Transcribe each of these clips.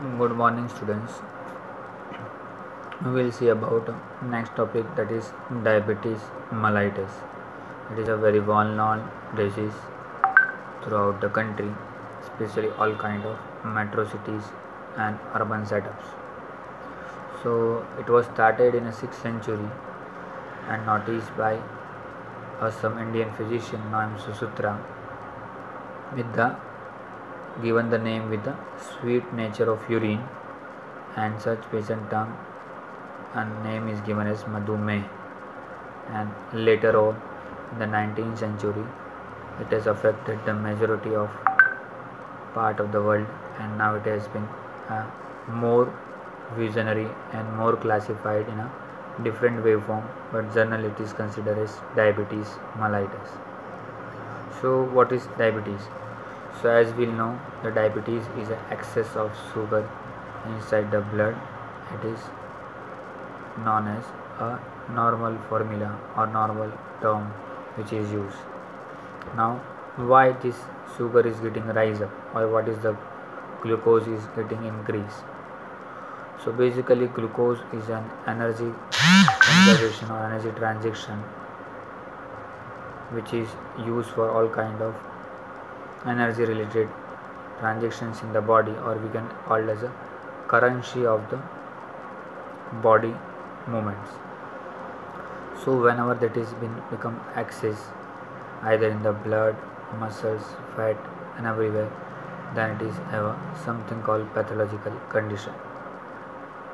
Good morning, students. We will see about next topic, that is diabetes mellitus. It is a very well-known disease throughout the country, especially all kind of metro cities and urban setups. So it was started in the 6th century and noticed by some Indian physician named Susutra, with the given the name with the sweet nature of urine, and such patient term and name is given as Madhumeh. And later on in the 19th century it has affected the majority of part of the world, and now it has been more visionary and more classified in a different waveform, but generally it is considered as diabetes mellitus. So what is diabetes? So as we know, the diabetes is an excess of sugar inside the blood. It is known as a normal formula or normal term which is used. Now why this sugar is getting rise up, or what is the glucose is getting increased? So basically glucose is an energy conservation or energy transaction which is used for all kind of energy related transactions in the body, or we can call it as a currency of the body movements. So whenever that is been become excess either in the blood, muscles, fat and everywhere, then it is something called pathological condition.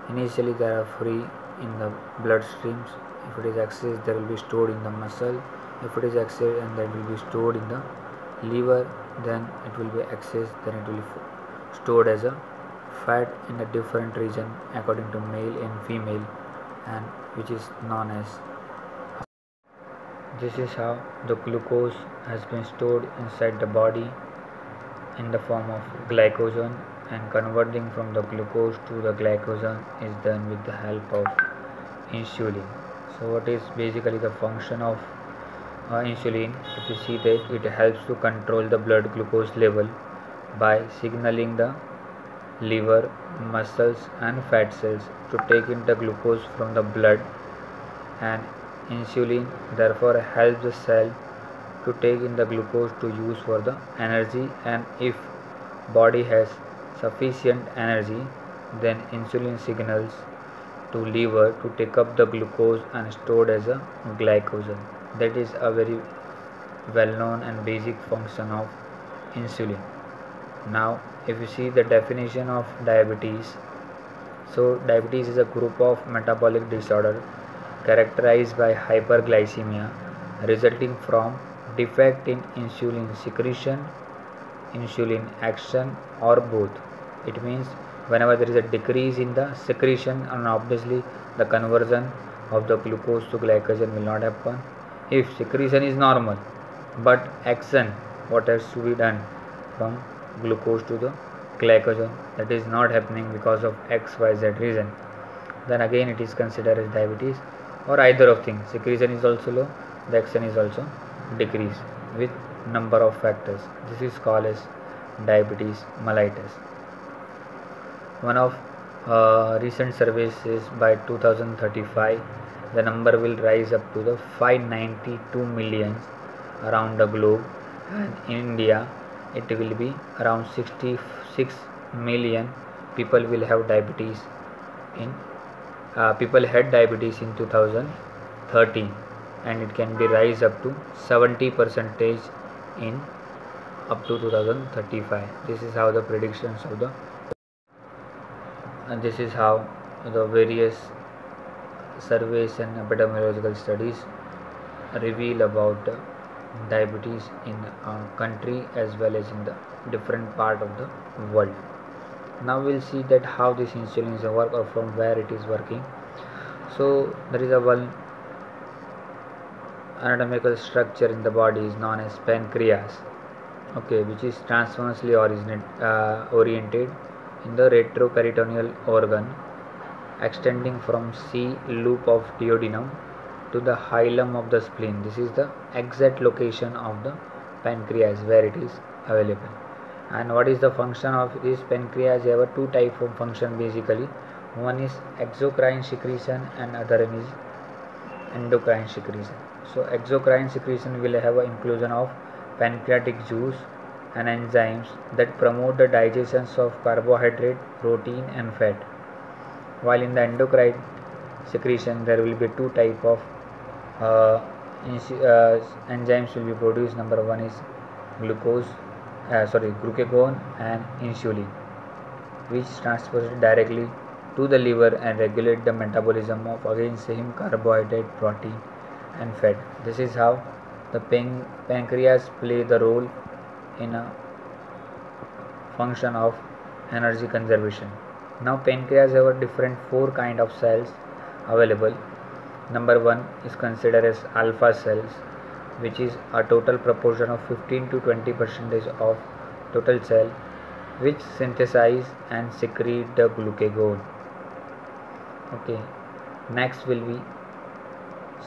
Initially they are free in the blood streams. If it is excess, they will be stored in the muscle. If it is excess, and that will be stored in the liver, then it will be excess, then it will be stored as a fat in a different region according to male and female, and which is known as. This is how the glucose has been stored inside the body in the form of glycogen, and converting from the glucose to the glycogen is done with the help of insulin. So what is basically the function of insulin? If you see that it helps to control the blood glucose level by signaling the liver, muscles and fat cells to take in the glucose from the blood, and insulin therefore helps the cell to take in the glucose to use for the energy, and if body has sufficient energy, then insulin signals to liver to take up the glucose and stored as a glycogen. That is a very well known and basic function of insulin. Now if you see the definition of diabetes, so diabetes is a group of metabolic disorder characterized by hyperglycemia resulting from defect in insulin secretion, insulin action, or both. It means whenever there is a decrease in the secretion, and obviously the conversion of the glucose to glycogen will not happen. If secretion is normal but action, what has to be done from glucose to the glycogen, that is not happening because of XYZ reason, then again it is considered as diabetes, or either of things. Secretion is also low, the action is also decreased with number of factors. This is called as diabetes mellitus. One of recent surveys is by 2035 the number will rise up to the 592 million around the globe, and in India it will be around 66 million people will have diabetes in people had diabetes in 2013, and it can be rise up to 70% in up to 2035. This is how the predictions of the, and this is how the various surveys and epidemiological studies reveal about diabetes in a country as well as in the different part of the world. Now we'll see that how this insulin is work, or from where it is working. So there is a one anatomical structure in the body is known as pancreas, okay, which is transversely oriented in the retroperitoneal organ, extending from C loop of duodenum to the hilum of the spleen. This is the exact location of the pancreas where it is available. And what is the function of this pancreas? There are two types of function basically. One is exocrine secretion and other one is endocrine secretion. So exocrine secretion will have an inclusion of pancreatic juice and enzymes that promote the digestion of carbohydrate, protein and fat. While in the endocrine secretion there will be two type of enzymes will be produced. Number one is glucagon and insulin, which transfers directly to the liver and regulate the metabolism of again same carbohydrate, protein and fat. This is how the pancreas play the role in a function of energy conservation. Now pancreas have a different four kind of cells available. Number one is considered as alpha cells, which is a total proportion of 15 to 20% of total cell, which synthesize and secrete the glucagon. Okay, next will be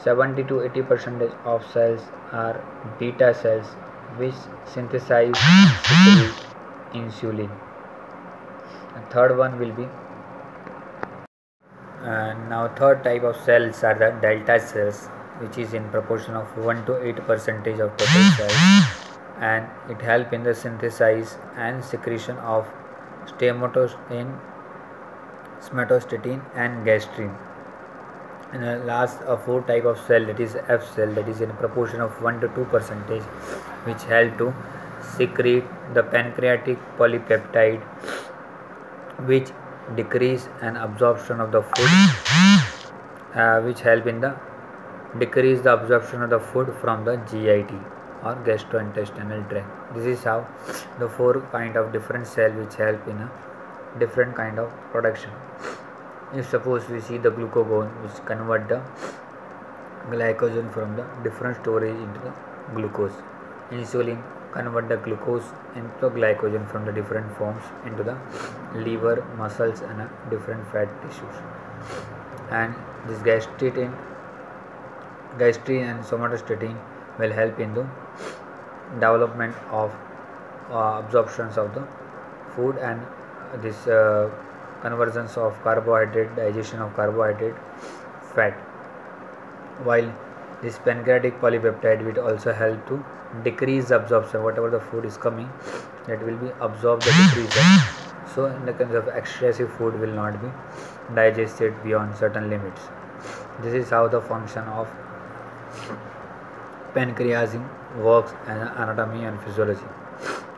70 to 80% of cells are beta cells, which synthesize and secrete insulin. The third one will be now third type of cells are the delta cells, which is in proportion of 1 to 8% of total cells, and it help in the synthesis and secretion of somatostatin and gastrin. And the last four type of cell, that is F cell, that is in proportion of 1 to 2%, which help to secrete the pancreatic polypeptide, which decrease an absorption of the food, which help in the decrease the absorption of the food from the GIT or gastrointestinal tract. This is how the four kind of different cell which help in a different kind of production. If suppose we see the glucagon, which convert the glycogen from the different storage into the glucose. Insulin convert the glucose into glycogen from the different forms into the liver, muscles and different fat tissues. And this gastrin and somatostatin will help in the development of absorptions of the food and this conversions of carbohydrate, digestion of carbohydrate, fat. While this pancreatic polypeptide will also help to decrease the absorption. Whatever the food is coming, that will be absorbed the decrease. So in the case of excessive food will not be digested beyond certain limits. This is how the function of pancreas works and anatomy and physiology.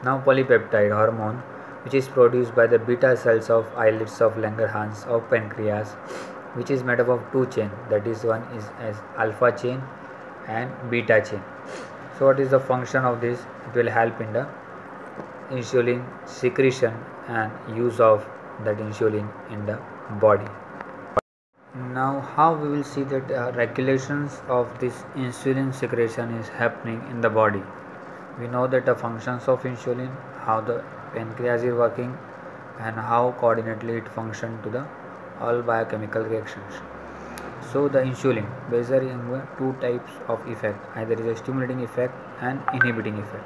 Now polypeptide hormone, which is produced by the beta cells of islets of Langerhans of pancreas, which is made up of two chains, that is one is as alpha chain and beta chain. So what is the function of this? It will help in the insulin secretion and use of that insulin in the body. Now how we will see that regulations of this insulin secretion is happening in the body. We know that the functions of insulin, how the pancreas is working and how coordinately it functions to the all biochemical reactions. So the insulin basically two types of effect, either is a stimulating effect and inhibiting effect.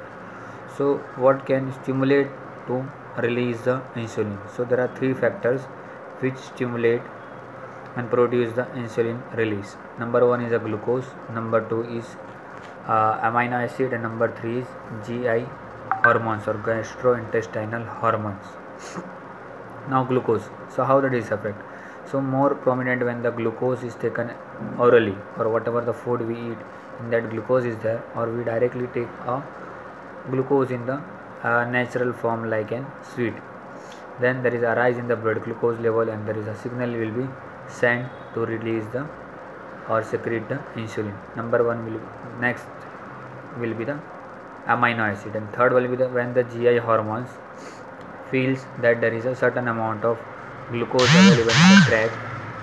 So what can stimulate to release the insulin? So there are three factors which stimulate and produce the insulin release. Number one is a glucose, number two is amino acid, and number three is GI hormones or gastrointestinal hormones. Now glucose. So how that is affect? So more prominent when the glucose is taken orally or whatever the food we eat, in that glucose is there, or we directly take a glucose in the natural form like an sweet. Then there is a rise in the blood glucose level and there is a signal will be sent to release the or secrete the insulin. Number one will next will be the amino acid, and third will be the when the GI hormones feels that there is a certain amount of glucose available in the tract,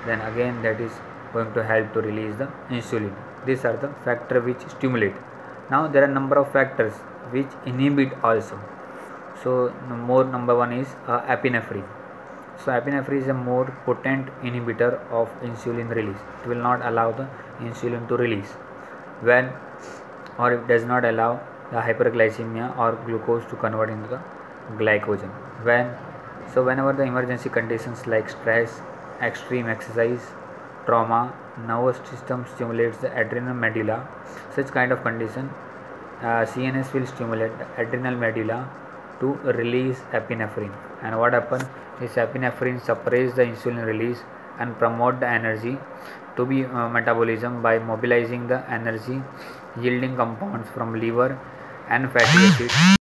then again that is going to help to release the insulin. These are the factors which stimulate. Now there are number of factors which inhibit also. So more number one is epinephrine. So epinephrine is a more potent inhibitor of insulin release. It will not allow the insulin to release or it does not allow the hyperglycemia or glucose to convert into the glycogen. Whenever the emergency conditions like stress, extreme exercise, trauma, nervous system stimulates the adrenal medulla, such kind of condition, CNS will stimulate the adrenal medulla to release epinephrine. And what happens? This epinephrine suppresses the insulin release and promote the energy to be metabolism by mobilizing the energy yielding compounds from liver and fatty acids